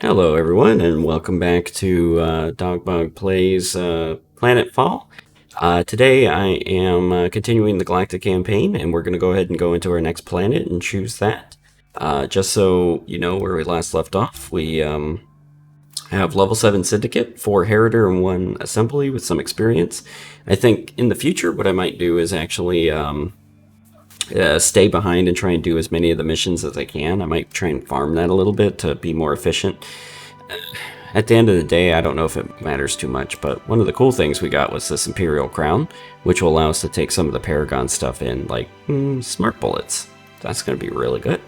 Hello, everyone, and welcome back to Dogbog Plays Planetfall. Today I am continuing the Galactic campaign, and we're going to go ahead and go into our next planet and choose that. Just so you know where we last left off, we have level 7 Syndicate, 4 Heriter, and 1 Assembly with some experience. I think in the future what I might do is actually stay behind and try and do as many of the missions as I can. I might try and farm that a little bit to be more efficient. At the end of the day, I don't know if it matters too much, but one of the cool things we got was this Imperial Crown, which will allow us to take some of the Paragon stuff in, like smart bullets. That's going to be really good.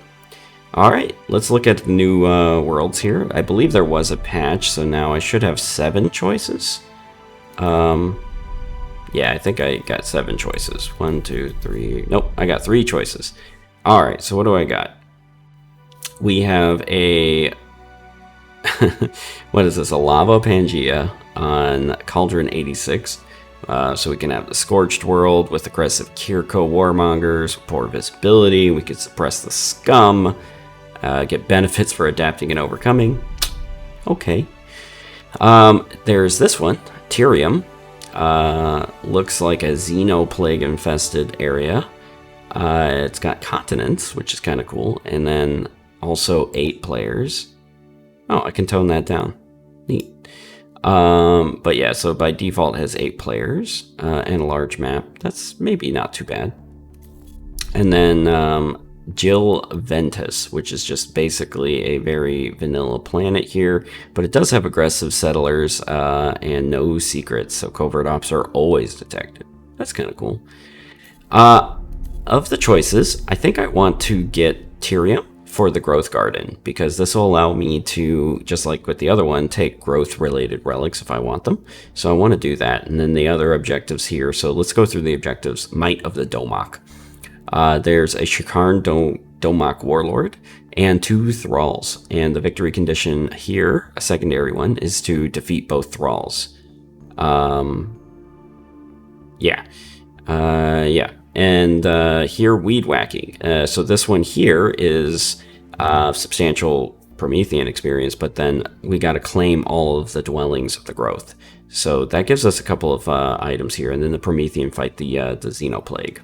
Alright, let's look at the new worlds here. I believe there was a patch, so now I should have 7 choices. Yeah, I think I got 7 choices. 1, 2, 3... Nope, I got 3 choices. Alright, so what do I got? We have a... what is this? A Lava Pangea on Cauldron 86. So we can have the Scorched World with aggressive kir'ko warmongers, poor visibility. We could suppress the scum. Get benefits for adapting and overcoming. Okay. There's this one, Tiriam. Looks like a Xenoplague infested area. It's got continents, which is kind of cool, and then also 8 players. Oh, I can tone that down. Neat. But yeah, so by default it has 8 players and a large map. That's maybe not too bad. And then Jill Ventus, which is just basically a very vanilla planet here, but it does have aggressive settlers and no secrets, so covert ops are always detected. That's kind of cool. Of the choices, I think I want to get Tiriam for the growth garden, because this will allow me to, just like with the other one, take growth related relics if I want them. So I want to do that. And then the other objectives here, so let's go through the objectives. Might of the Domok. There's a Shikarn Domok Warlord and 2 Thralls. And the victory condition here, a secondary one, is to defeat both Thralls. Yeah. And here, weed whacking. So this one here is substantial Promethean experience, but then we got to claim all of the dwellings of the growth. So that gives us a couple of items here, and then the Promethean fight the Xenoplague.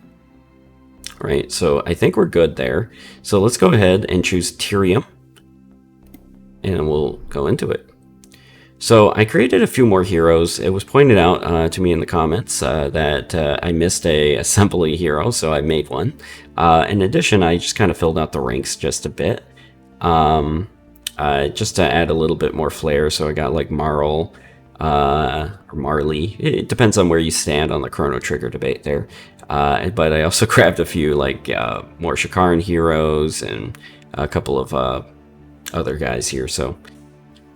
Right, so I think we're good there. So let's go ahead and choose Tiriam, and we'll go into it. So I created a few more heroes. It was pointed out to me in the comments that I missed a assembly hero, so I made one. In addition, I just kind of filled out the ranks just a bit, just to add a little bit more flair. So I got like Marl, or Marley. It depends on where you stand on the Chrono Trigger debate there. But I also grabbed a few like more Shikarn heroes and a couple of other guys here. So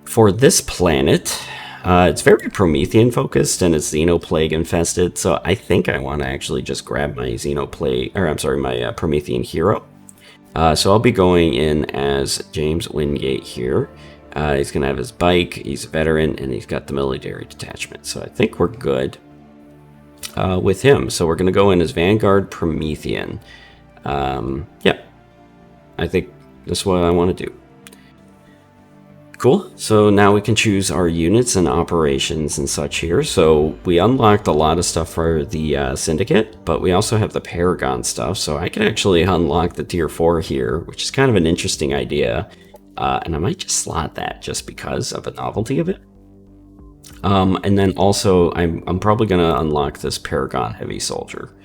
for this planet, it's very Promethean focused and it's Xenoplague infested. So I think I want to actually just grab my Xenoplague, or I'm sorry, my Promethean hero. So I'll be going in as James Wingate here. He's going to have his bike, he's a veteran, and he's got the military detachment. So I think we're good with him. So we're going to go in as Vanguard Promethean. Yeah, I think that's what I want to do. Cool. So now we can choose our units and operations and such here. So we unlocked a lot of stuff for the Syndicate, but we also have the Paragon stuff. So I can actually unlock the Tier 4 here, which is kind of an interesting idea. And I might just slot that just because of the novelty of it. And then also, I'm probably going to unlock this Paragon Heavy Soldier.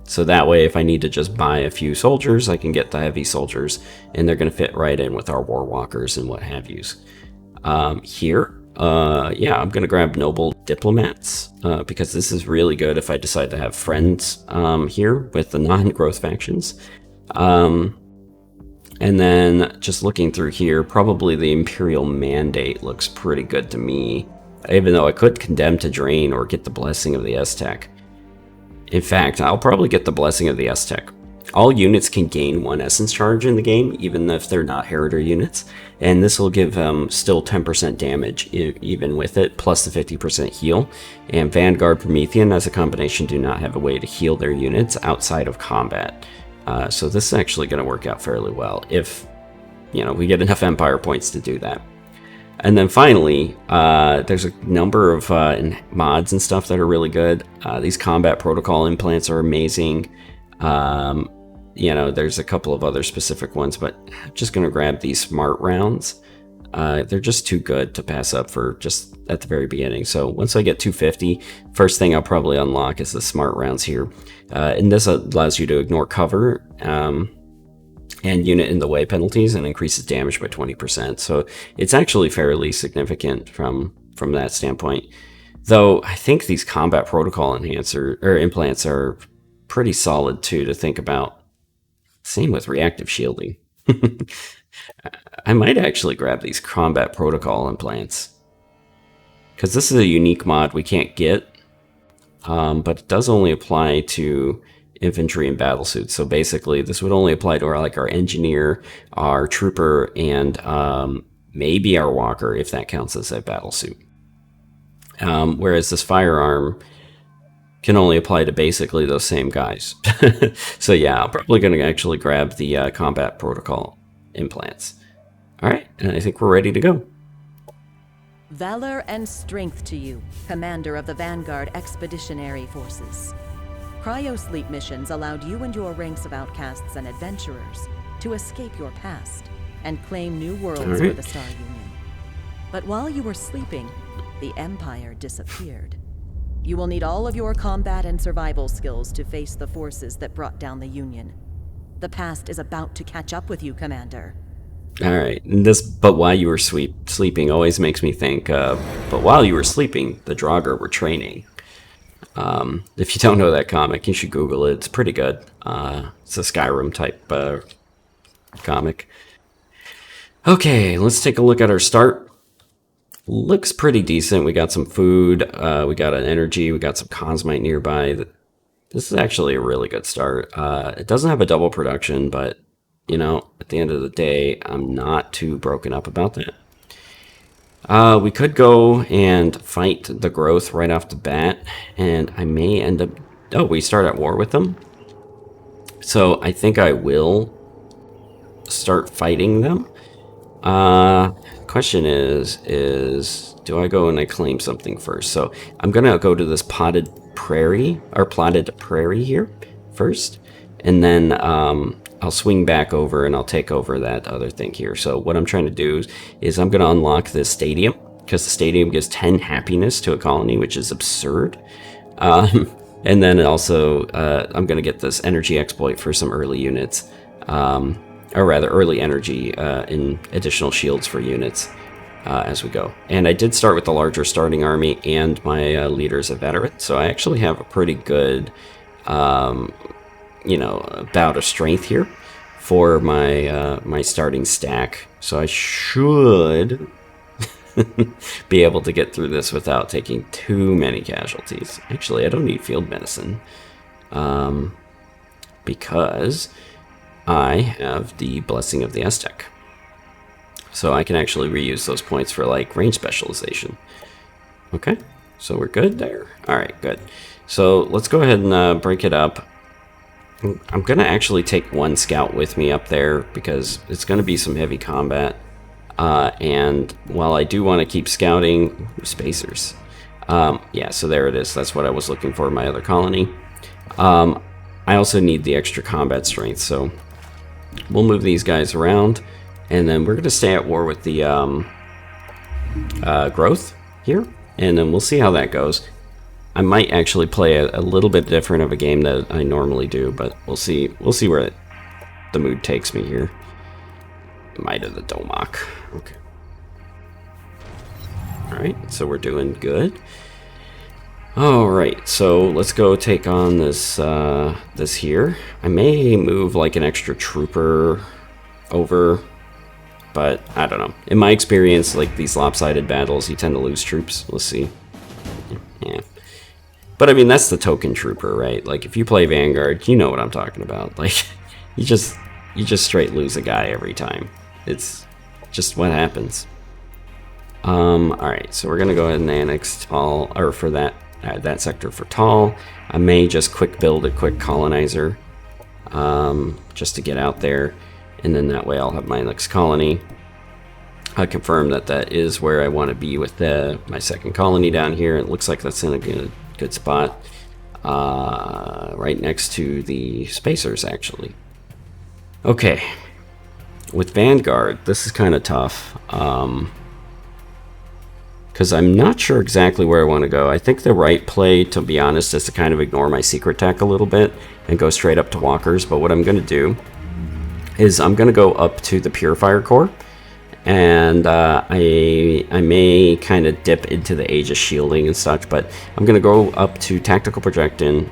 So that way, if I need to just buy a few soldiers, I can get the Heavy Soldiers, and they're going to fit right in with our War Walkers and what have yous. Here, yeah, I'm going to grab Noble Diplomats, because this is really good if I decide to have friends here with the non-growth factions. And then just looking through here, probably the Imperial Mandate looks pretty good to me, even though I could Condemn to Drain or get the Blessing of the Aztec. In fact, I'll probably get the Blessing of the Aztec. All units can gain 1 essence charge in the game, even if they're not Heriter units, and this will give still 10% damage even with it, plus the 50% heal. And Vanguard Promethean as a combination do not have a way to heal their units outside of combat. So this is actually going to work out fairly well if you know, we get enough Empire points to do that. And then finally, there's a number of mods and stuff that are really good. These combat protocol implants are amazing. You know, there's a couple of other specific ones, but I'm just going to grab these smart rounds. They're just too good to pass up for just at the very beginning. So once I get 250, first thing I'll probably unlock is the smart rounds here. And this allows you to ignore cover and unit in the way penalties and increases damage by 20%. So it's actually fairly significant from that standpoint. Though I think these combat protocol implants are pretty solid too to think about. Same with reactive shielding. I might actually grab these combat protocol implants, because this is a unique mod we can't get, but it does only apply to infantry and battlesuits. So basically this would only apply to our engineer, our trooper, and maybe our walker, if that counts as a battlesuit. Whereas this firearm can only apply to basically those same guys. So yeah, I'm probably going to actually grab the combat protocol implants. All right, and I think we're ready to go. Valor and strength to you, Commander of the Vanguard Expeditionary Forces. Cryosleep missions allowed you and your ranks of outcasts and adventurers to escape your past and claim new worlds for the Star Union. But while you were sleeping, the Empire disappeared. You will need all of your combat and survival skills to face the forces that brought down the Union. The past is about to catch up with you, Commander. All right, but while you were sleeping always makes me think, but while you were sleeping, the Draugr were training. If you don't know that comic, you should Google it. It's pretty good. It's a Skyrim type comic. Okay, let's take a look at our start. Looks pretty decent. We got some food, we got an energy, we got some Consmite nearby. This is actually a really good start. It doesn't have a double production, but, you know, at the end of the day, I'm not too broken up about that. We could go and fight the growth right off the bat, and I may end up... Oh, we start at war with them? So I think I will start fighting them. Question is do I go and I claim something first? So I'm gonna go to this plotted prairie here first, and then I'll swing back over and I'll take over that other thing here. So what I'm trying to do is I'm gonna unlock this stadium, because the stadium gives 10 happiness to a colony, which is absurd. And then also I'm gonna get this energy exploit for some early units. Or rather, early energy in additional shields for units as we go. And I did start with the larger starting army, and my leader is a veteran, so I actually have a pretty good, you know, bout of strength here for my my starting stack. So I should be able to get through this without taking too many casualties. Actually, I don't need field medicine because I have the Blessing of the Aztec. So I can actually reuse those points for, like, range specialization. Okay, so we're good there. All right, good. So let's go ahead and break it up. I'm going to actually take one scout with me up there, because it's going to be some heavy combat. And while I do want to keep scouting... Spacers. Yeah, so there it is. That's what I was looking for in my other colony. I also need the extra combat strength, so... We'll move these guys around, and then we're going to stay at war with the growth here, and then we'll see how that goes. I might actually play a little bit different of a game that I normally do, but we'll see. We'll see where the mood takes me here. Might of the Domok. Okay. All right, so we're doing good. All right, so let's go take on this this here. I may move like an extra trooper over, but I don't know. In my experience, like these lopsided battles, you tend to lose troops. Let's see. Yeah. But I mean, that's the token trooper, right? Like if you play Vanguard, you know what I'm talking about. Like you just straight lose a guy every time. It's just what happens. All right, so we're gonna go ahead and annex Tall, or for that sector for Tall. I may just quick build a quick colonizer just to get out there, and then that way I'll have my next colony. I confirm that that is where I want to be with my second colony down here. It looks like that's in a good spot. Right next to the spacers, actually. Okay. With Vanguard, this is kind of tough. Because I'm not sure exactly where I want to go. I think the right play, to be honest, is to kind of ignore my secret tech a little bit and go straight up to walkers. But what I'm going to do is I'm going to go up to the Purifier Core. And I may kind of dip into the Age of Shielding and such, but I'm going to go up to Tactical Projectin,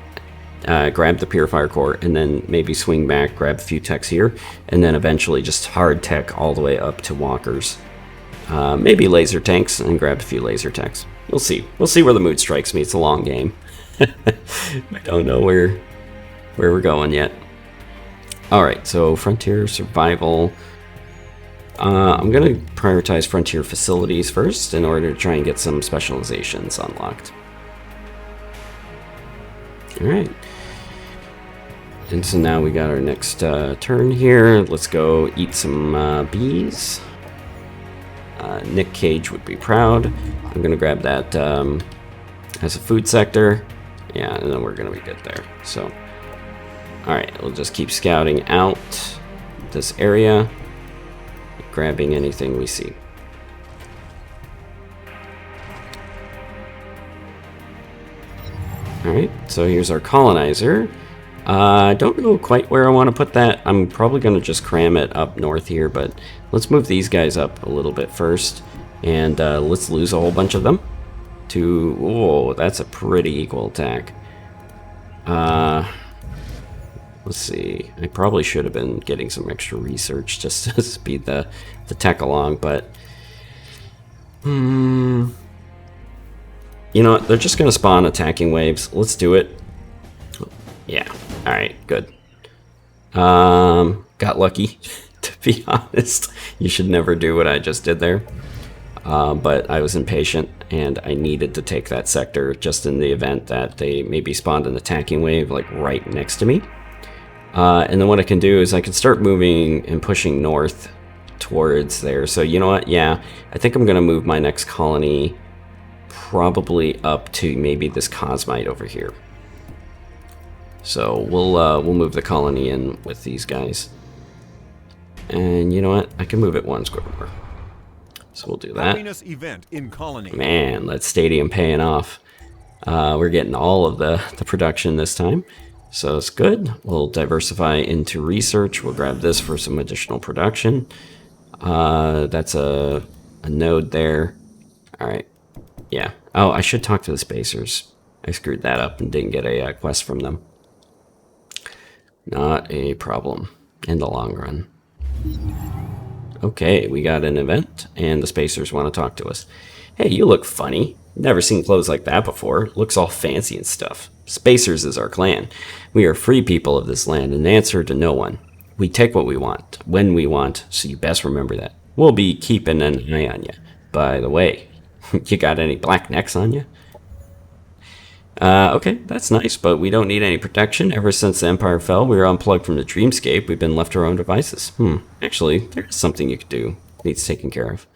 grab the Purifier Core, and then maybe swing back, grab a few techs here, and then eventually just hard tech all the way up to walkers. Maybe laser tanks, and grab a few laser techs. We'll see. We'll see where the mood strikes me. It's a long game. I don't know where we're going yet. Alright, so Frontier Survival. I'm going to prioritize Frontier Facilities first in order to try and get some specializations unlocked. Alright. And so now we got our next turn here. Let's go eat some bees. Nick Cage would be proud. I'm going to grab that as a food sector. Yeah, and then we're going to be good there. So, alright, we'll just keep scouting out this area. Grabbing anything we see. Alright, so here's our colonizer. I don't know quite where I want to put that. I'm probably going to just cram it up north here, but let's move these guys up a little bit first. And let's lose a whole bunch of them. Whoa, that's a pretty equal attack. Let's see. I probably should have been getting some extra research just to speed the tech along, but... You know what? They're just going to spawn attacking waves. Let's do it. Yeah. Alright, good. Got lucky, to be honest. You should never do what I just did there. But I was impatient, and I needed to take that sector just in the event that they maybe spawned an attacking wave, like, right next to me. And then what I can do is I can start moving and pushing north towards there. So you know what? Yeah, I think I'm going to move my next colony probably up to maybe this Cosmite over here. So we'll move the colony in with these guys. And you know what? I can move it one square more. So we'll do that. Event in colony. Man, that stadium paying off. We're getting all of the production this time. So it's good. We'll diversify into research. We'll grab this for some additional production. That's a node there. Alright. Yeah. Oh, I should talk to the spacers. I screwed that up and didn't get a quest from them. Not a problem in the long run. Okay, we got an event, and the spacers want to talk to us. Hey, you look funny. Never seen clothes like that before. Looks all fancy and stuff. Spacers is our clan. We are free people of this land and answer to no one. We take what we want, when we want, so you best remember that. We'll be keeping an eye on you. By the way, you got any black necks on you? Okay, that's nice, but we don't need any protection. Ever since the Empire fell, we were unplugged from the dreamscape. We've been left to our own devices. Actually, there's something you could do. Needs taken care of.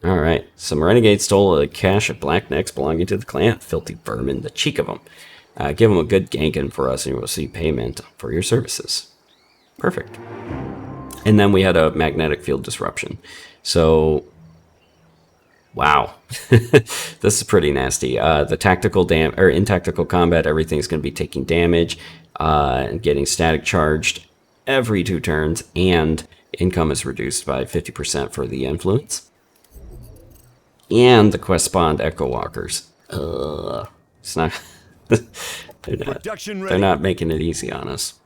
Alright, some renegades stole a cache of black necks belonging to the clan. Filthy vermin, the cheek of them. Give them a good ganking for us and you'll receive payment for your services. Perfect. And then we had a magnetic field disruption. So, wow. This is pretty nasty. The tactical in tactical combat, everything's going to be taking damage and getting static charged every 2 turns, and income is reduced by 50% for the influence. And the quest spawned Echo Walkers. It's not. They're not making it easy on us.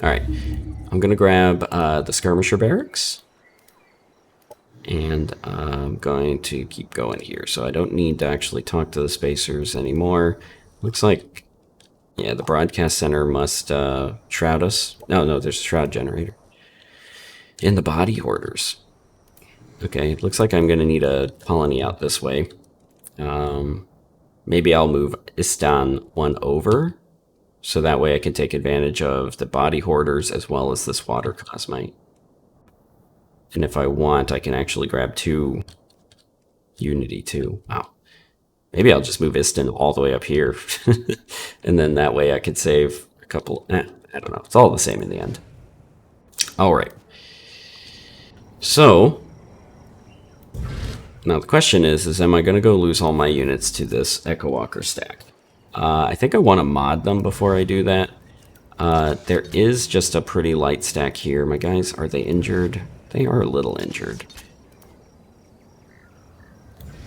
Alright, I'm going to grab the Skirmisher Barracks. And I'm going to keep going here. So I don't need to actually talk to the spacers anymore. Looks like, yeah, the broadcast center must shroud us. No, there's a shroud generator. And the body hoarders. Okay, it looks like I'm going to need a colony out this way. Maybe I'll move Istan 1 over, so that way I can take advantage of the body hoarders as well as this water cosmite. And if I want, I can actually grab 2 Unity too. Wow. Maybe I'll just move Istin all the way up here. And then that way I could save a couple... I don't know. It's all the same in the end. Alright. So... now the question is am I going to go lose all my units to this Echo Walker stack? I think I want to mod them before I do that. There is just a pretty light stack here. My guys, are they injured? They are a little injured.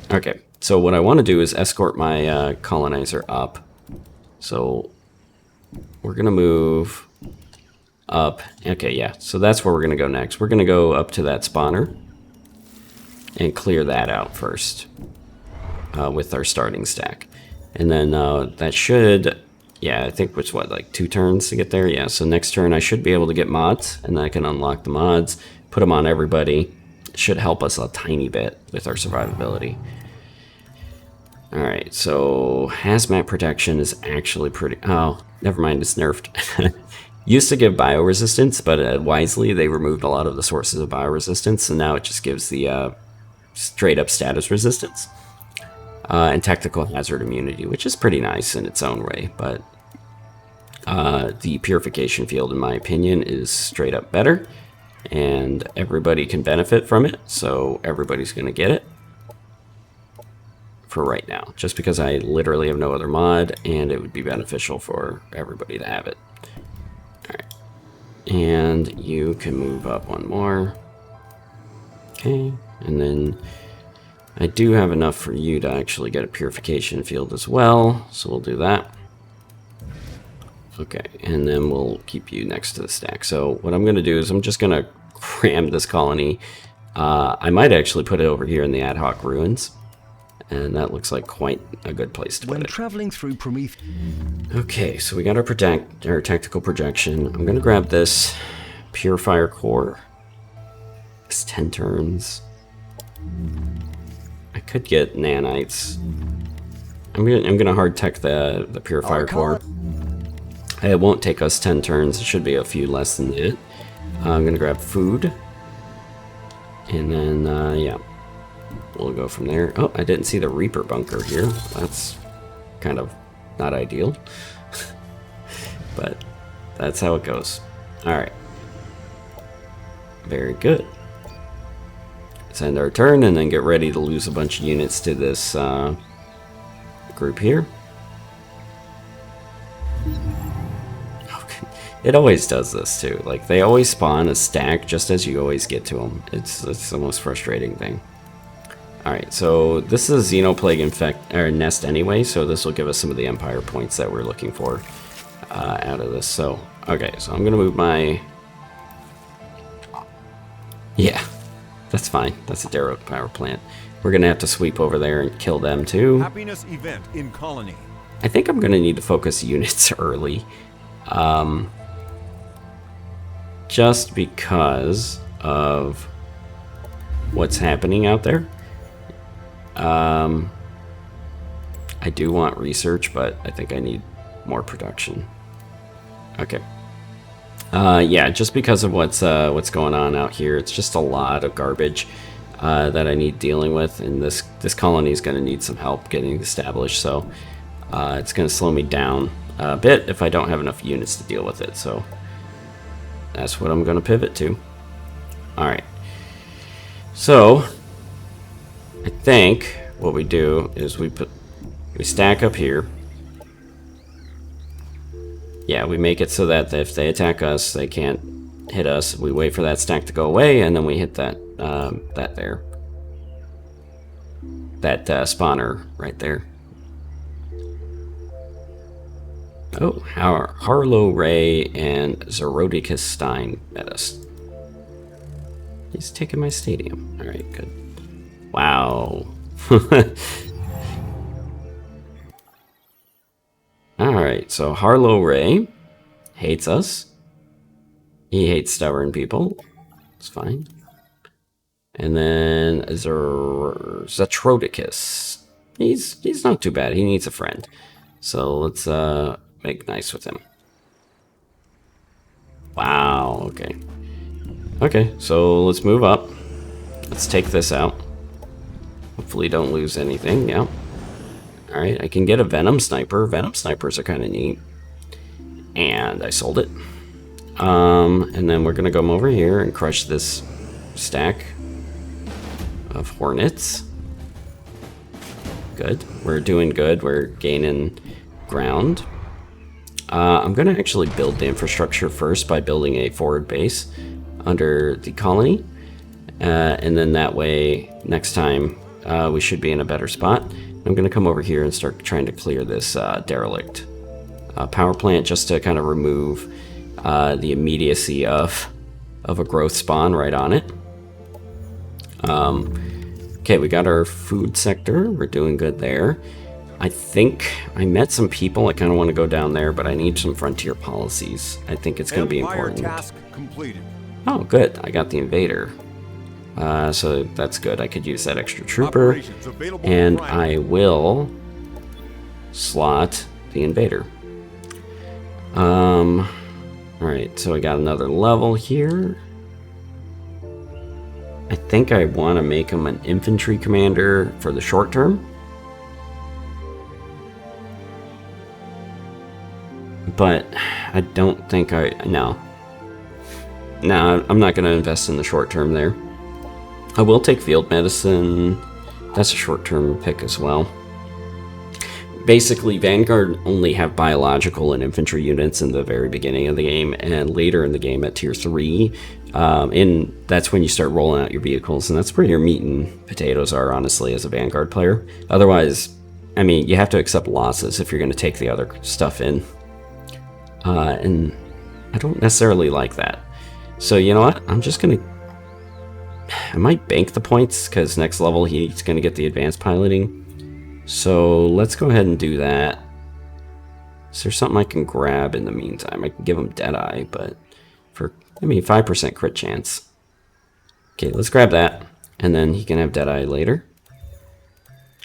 Okay, so what I want to do is escort my colonizer up. So we're going to move up. Okay, yeah, so that's where we're going to go next. We're going to go up to that spawner and clear that out first with our starting stack. And then that should, yeah, I think it's what, like 2 turns to get there? Yeah, so next turn I should be able to get mods, and then I can unlock the mods, put them on everybody. It should help us a tiny bit with our survivability. Alright, so hazmat protection is actually pretty... oh, never mind, it's nerfed. Used to give bioresistance, but wisely they removed a lot of the sources of bioresistance, and now it just gives the straight up status resistance. And technical hazard immunity, which is pretty nice in its own way, but the purification field, in my opinion, is straight up better, and everybody can benefit from it, so everybody's going to get it for right now, just because I literally have no other mod, and it would be beneficial for everybody to have it. Alright, and you can move up 1 more. Okay, and then I do have enough for you to actually get a purification field as well, so we'll do that. Okay, and then we'll keep you next to the stack. So what I'm going to do is I'm just going to cram this colony. I might actually put it over here in the ad hoc ruins, and that looks like quite a good place to put it. When traveling through Promethean. Okay, so we got our tactical projection. I'm going to grab this purifier core. It's 10 turns. I could get nanites. I'm gonna hard tech the purifier core. It won't take us 10 turns. It should be a few less than that. I'm gonna grab food, and then yeah, we'll go from there. Oh, I didn't see the Reaper bunker here. That's kind of not ideal, but that's how it goes. All right, very good. Let's end our turn and then get ready to lose a bunch of units to this group here. Okay. It always does this too. Like, they always spawn a stack just as you always get to them. It's the most frustrating thing. Alright, so this is Xenoplague nest anyway, so this will give us some of the Empire points that we're looking for out of this. So, okay, so I'm going to move my... yeah. That's fine. That's a derelict power plant. We're going to have to sweep over there and kill them too. Happiness event in colony. I think I'm going to need to focus units early. Just because of what's happening out there. I do want research, but I think I need more production. Okay. Yeah, just because of what's going on out here, it's just a lot of garbage that I need dealing with, and this colony is going to need some help getting established. So it's going to slow me down a bit if I don't have enough units to deal with it. So that's what I'm going to pivot to. All right. So I think what we do is we stack up here. Yeah, we make it so that if they attack us, they can't hit us. We wait for that stack to go away, and then we hit that spawner right there. Oh, Harlow Ray and Zerodicus Stein met us. He's taking my stadium. All right, good. Wow. Alright, so Harlow Ray hates us. He hates stubborn people. It's fine. And then Zetrodicus. He's not too bad. He needs a friend. So let's make nice with him. Wow, okay. Okay, so let's move up. let's take this out. Hopefully don't lose anything, yeah. Alright, I can get a Venom Sniper. Venom Snipers are kind of neat. And I sold it. And then we're going to come over here and crush this stack of Hornets. Good. We're doing good. We're gaining ground. I'm going to actually build the infrastructure first by building a forward base under the colony. And then that way, next time, we should be in a better spot. I'm going to come over here and start trying to clear this derelict power plant just to kind of remove the immediacy of a growth spawn right on it. Okay, we got our food sector. We're doing good there. I think I met some people. I kind of want to go down there, but I need some frontier policies. I think it's going to be important. Task completed. Oh, good. I got the invader. So that's good. I could use that extra trooper. And I will slot the invader. Alright, so I got another level here. I think I want to make him an infantry commander for the short term. But I don't think no, I'm not going to invest in the short term there. I will take field medicine. That's a short-term pick as well. Basically, Vanguard only have biological and infantry units in the very beginning of the game, and later in the game at tier 3, that's when you start rolling out your vehicles, and that's where your meat and potatoes are, honestly, as a Vanguard player. Otherwise, I mean, you have to accept losses if you're going to take the other stuff in. And I don't necessarily like that. So, you know what? I'm just going to... I might bank the points, because next level he's going to get the advanced piloting. So let's go ahead and do that. Is there something I can grab in the meantime? I can give him Deadeye, but for, 5% crit chance. Okay, let's grab that, and then he can have Deadeye later.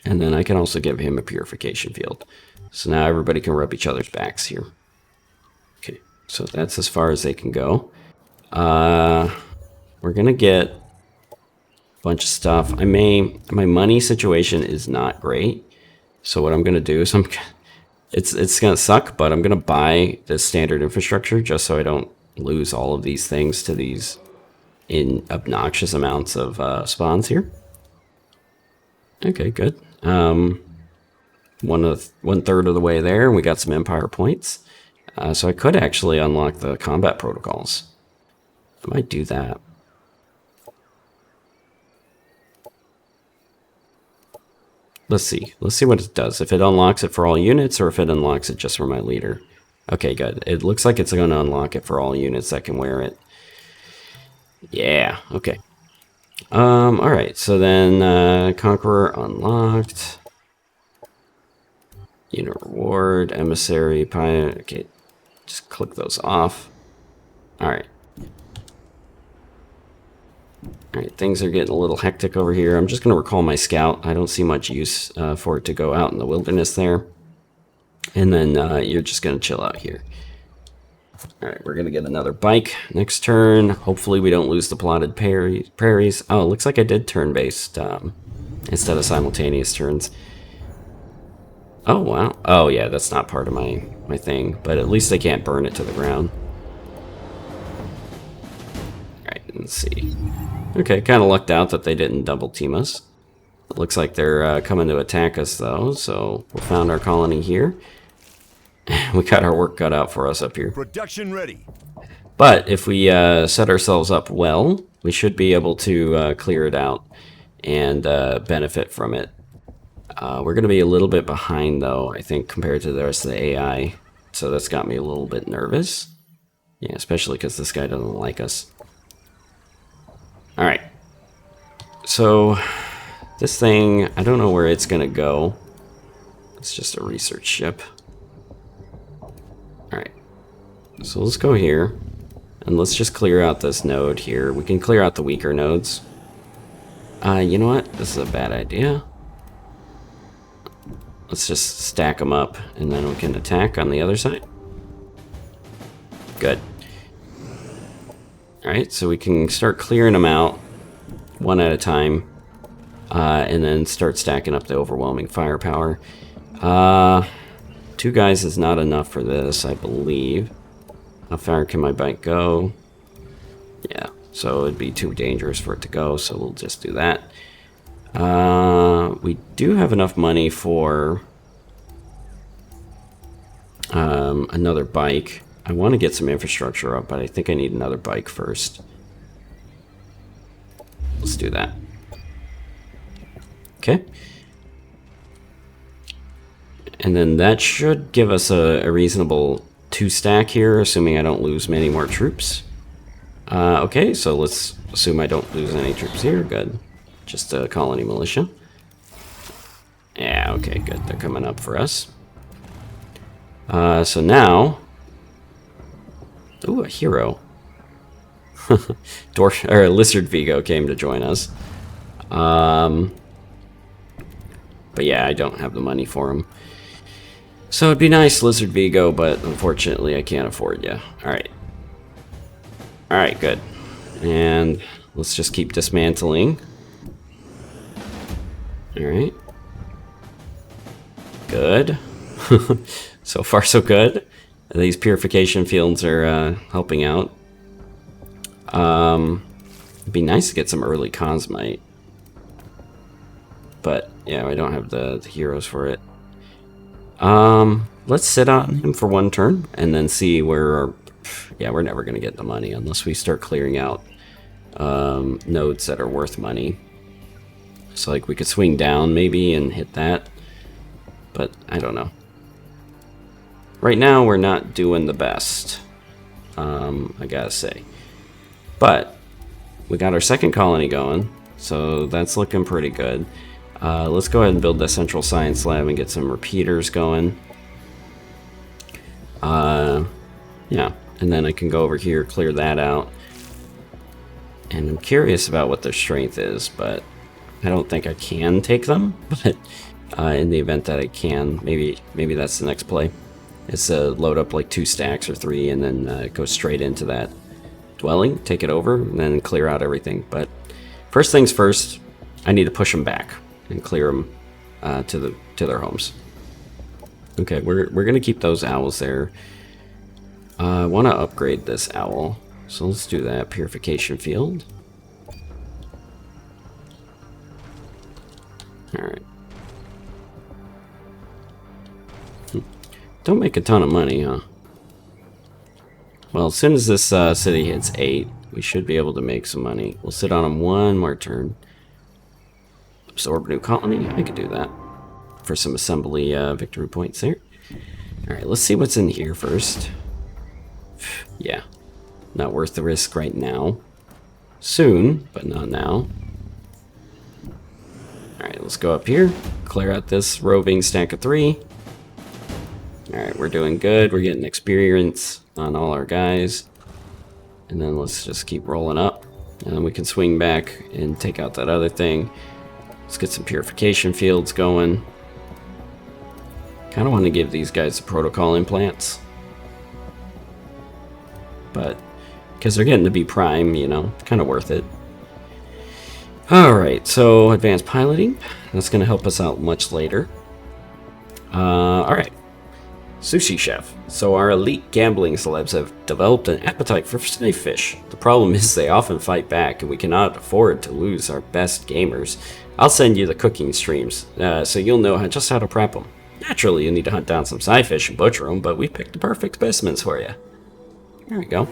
And then I can also give him a purification field. So now everybody can rub each other's backs here. Okay, so that's as far as they can go. We're going to get bunch of stuff. My money situation is not great, so what I'm gonna do is it's gonna suck, but I'm gonna buy the standard infrastructure just so I don't lose all of these things to these obnoxious amounts of spawns here. Okay, good. 1/3 of the way there, and we got some empire points, so I could actually unlock the combat protocols. I might do that. Let's see what it does. If it unlocks it for all units or if it unlocks it just for my leader. Okay, good. It looks like it's going to unlock it for all units that can wear it. Yeah, okay. Alright, so then Conqueror unlocked. Unit reward, emissary, pilot. Okay, just click those off. Alright. Alright, things are getting a little hectic over here. I'm just going to recall my scout. I don't see much use for it to go out in the wilderness there. And then you're just going to chill out here. Alright, we're going to get another bike next turn. Hopefully we don't lose the plotted prairies. Oh, it looks like I did turn-based instead of simultaneous turns. Oh, wow. Oh, yeah, that's not part of my thing. But at least they can't burn it to the ground. Alright, let's see. Okay, kind of lucked out that they didn't double team us. It looks like they're coming to attack us, though, so we found our colony here. We got our work cut out for us up here. Production ready. But if we set ourselves up well, we should be able to clear it out and benefit from it. We're going to be a little bit behind, though, I think, compared to the rest of the AI. So that's got me a little bit nervous. Yeah, especially because this guy doesn't like us. Alright, so this thing, I don't know where it's going to go. It's just a research ship. Alright, so let's go here, and let's just clear out this node here. We can clear out the weaker nodes. You know what? This is a bad idea. Let's just stack them up, and then we can attack on the other side. Good. Alright, so we can start clearing them out. one at a time, and then start stacking up the overwhelming firepower. 2 guys is not enough for this, I believe. How far can my bike go? Yeah, so it'd be too dangerous for it to go, so we'll just do that. We do have enough money for another bike. I want to get some infrastructure up, but I think I need another bike first. Let's do that. Okay. And then that should give us a reasonable 2-stack here, assuming I don't lose many more troops. Okay, so let's assume I don't lose any troops here. Good. Just a colony militia. Yeah, okay, good. They're coming up for us. So now... Ooh, a hero. Dwarf, or Lizard Vigo came to join us. But yeah, I don't have the money for him. So it'd be nice, Lizard Vigo, but unfortunately I can't afford you. Alright. Alright, good. And let's just keep dismantling. Alright. Good. So far so good. These purification fields are helping out. It'd be nice to get some early Cosmite. But yeah, I don't have the heroes for it. Let's sit on him for 1 turn and then see where yeah, we're never gonna get the money unless we start clearing out nodes that are worth money. So like we could swing down maybe and hit that, but I don't know. Right now we're not doing the best, I gotta say. But we got our second colony going, so that's looking pretty good. Let's go ahead and build the central science lab and get some repeaters going. Yeah, and then I can go over here, clear that out. And I'm curious about what their strength is, but I don't think I can take them. But in the event that I can, maybe that's the next play. Is load up like 2 stacks or 3 and then go straight into that dwelling, take it over, and then clear out everything. But first things first, I need to push them back and clear them to their homes. Okay, we're gonna keep those owls there. I want to upgrade this owl, so let's do that. Purification field. All right. Don't make a ton of money, huh? Well, as soon as this city hits 8, we should be able to make some money. We'll sit on them 1 more turn. Absorb new colony. I could do that for some assembly victory points there. Alright, let's see what's in here first. Yeah, not worth the risk right now. Soon, but not now. Alright, let's go up here. Clear out this roving stack of 3. Alright, we're doing good. We're getting experience on all our guys. And then let's just keep rolling up. And then we can swing back and take out that other thing. Let's get some purification fields going. Kind of want to give these guys the protocol implants. But, because they're getting to be prime, you know, kind of worth it. Alright, so advanced piloting. That's going to help us out much later. Alright. Sushi chef. So our elite gambling celebs have developed an appetite for safe fish. The problem is they often fight back and we cannot afford to lose our best gamers. I'll send you the cooking streams, so you'll know just how to prep them. Naturally, you'll need to hunt down some side fish and butcher them, but we picked the perfect specimens for you. There we go.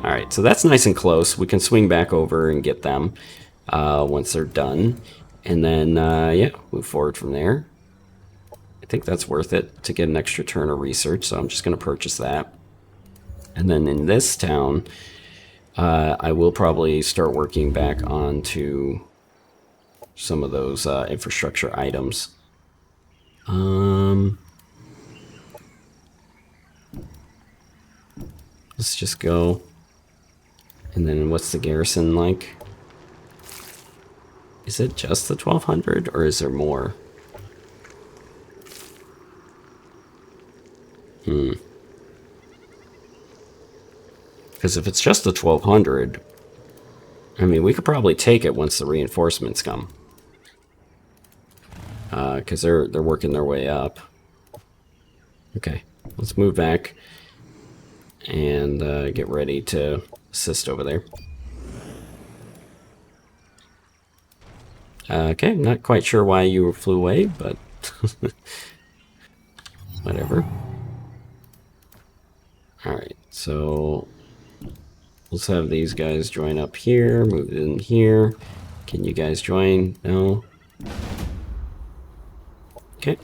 Alright, so that's nice and close. We can swing back over and get them once they're done. And then, yeah, move forward from there. I think that's worth it to get an extra turn of research, so I'm just going to purchase that. And then in this town, I will probably start working back onto some of those infrastructure items. Let's just go. And then what's the garrison like? Is it just the 1200 or is there more? Because if it's just the 1200, I mean, we could probably take it once the reinforcements come. Because they're working their way up. Okay, let's move back and get ready to assist over there. Okay, not quite sure why you flew away, but whatever. Alright, so let's have these guys join up here, move in here. Can you guys join? No? Okay,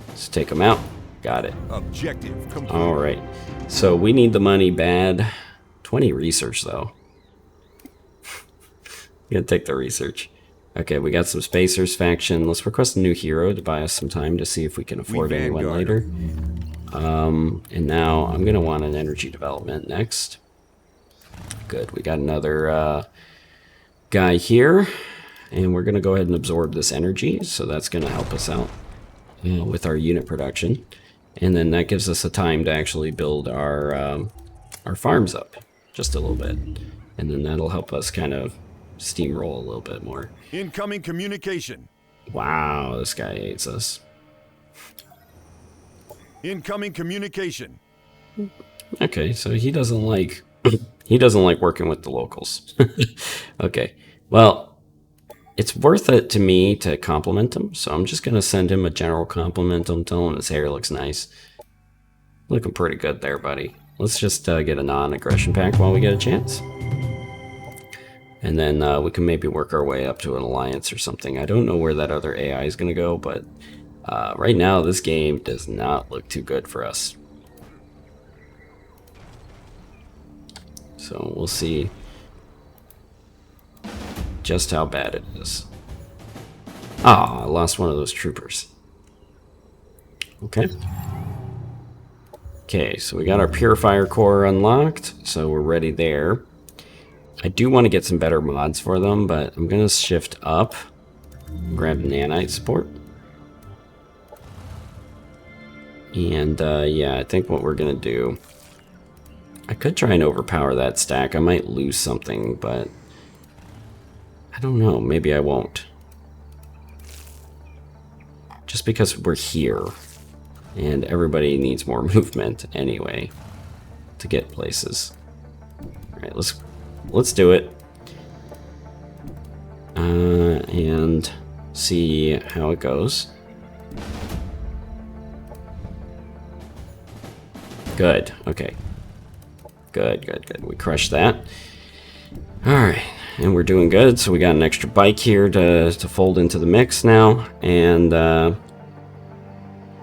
let's take them out. Got it. Objective complete. Alright, so we need the money bad. 20 research, though. Gonna take the research. Okay, we got some Spacers faction. Let's request a new hero to buy us some time to see if we can afford anyone later. And now I'm gonna want an energy development next. Good, we got another guy here. And we're gonna go ahead and absorb this energy, so that's gonna help us out with our unit production. And then that gives us a time to actually build our farms up just a little bit. And then that'll help us kind of steamroll a little bit more. Incoming communication. Wow, this guy hates us. Incoming communication. Okay, so he doesn't like working with the locals. Okay, well, it's worth it to me to compliment him, so I'm just gonna send him a general compliment. I'm telling him his hair looks nice. Looking pretty good there, buddy. Let's just get a non-aggression pact while we get a chance. And then we can maybe work our way up to an alliance or something. I don't know where that other AI is going to go, but right now this game does not look too good for us. So we'll see just how bad it is. Ah, I lost one of those troopers. Okay. Okay, so we got our Purifier Core unlocked, so we're ready there. I do want to get some better mods for them, but I'm going to shift up, grab nanite support. And yeah, I think what we're going to do, I could try and overpower that stack. I might lose something, but I don't know. Maybe I won't. Just because we're here, and everybody needs more movement anyway to get places. All right, let's do it. And see how it goes. Good, okay. Good. We crushed that. Alright, and we're doing good. So we got an extra bike here to fold into the mix now. And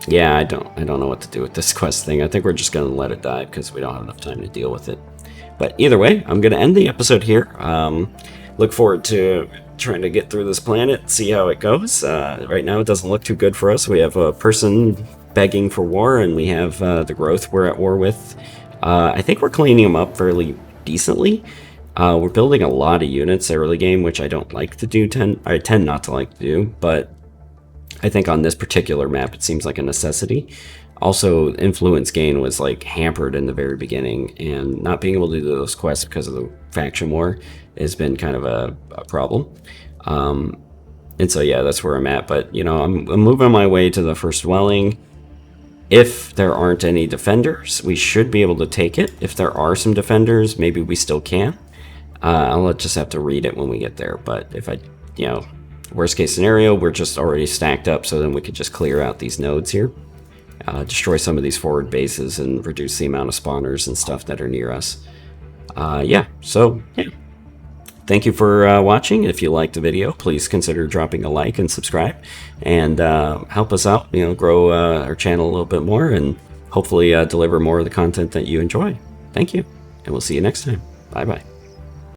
yeah, I don't know what to do with this quest thing. I think we're just gonna let it die because we don't have enough time to deal with it. But either way, I'm going to end the episode here. Look forward to trying to get through this planet, see how it goes. Right now, it doesn't look too good for us. We have a person begging for war, and we have the growth we're at war with. I think we're cleaning them up fairly decently. We're building a lot of units early game, which I don't like to do. I tend not to like to do, but I think on this particular map, it seems like a necessity. Also, influence gain was like hampered in the very beginning, and not being able to do those quests because of the faction war has been kind of a problem. And so yeah, that's where I'm at. But you know, I'm moving my way to the first dwelling. If there aren't any defenders, we should be able to take it. If there are some defenders, maybe we still can. I'll just have to read it when we get there. But if you know, worst case scenario, we're just already stacked up, so then we could just clear out these nodes here. Destroy some of these forward bases and reduce the amount of spawners and stuff that are near us. Yeah, so yeah. Thank you for watching. If you liked the video, please consider dropping a like and subscribe, and help us out, you know, grow our channel a little bit more, and hopefully deliver more of the content that you enjoy. Thank you, and we'll see you next time. Bye-bye.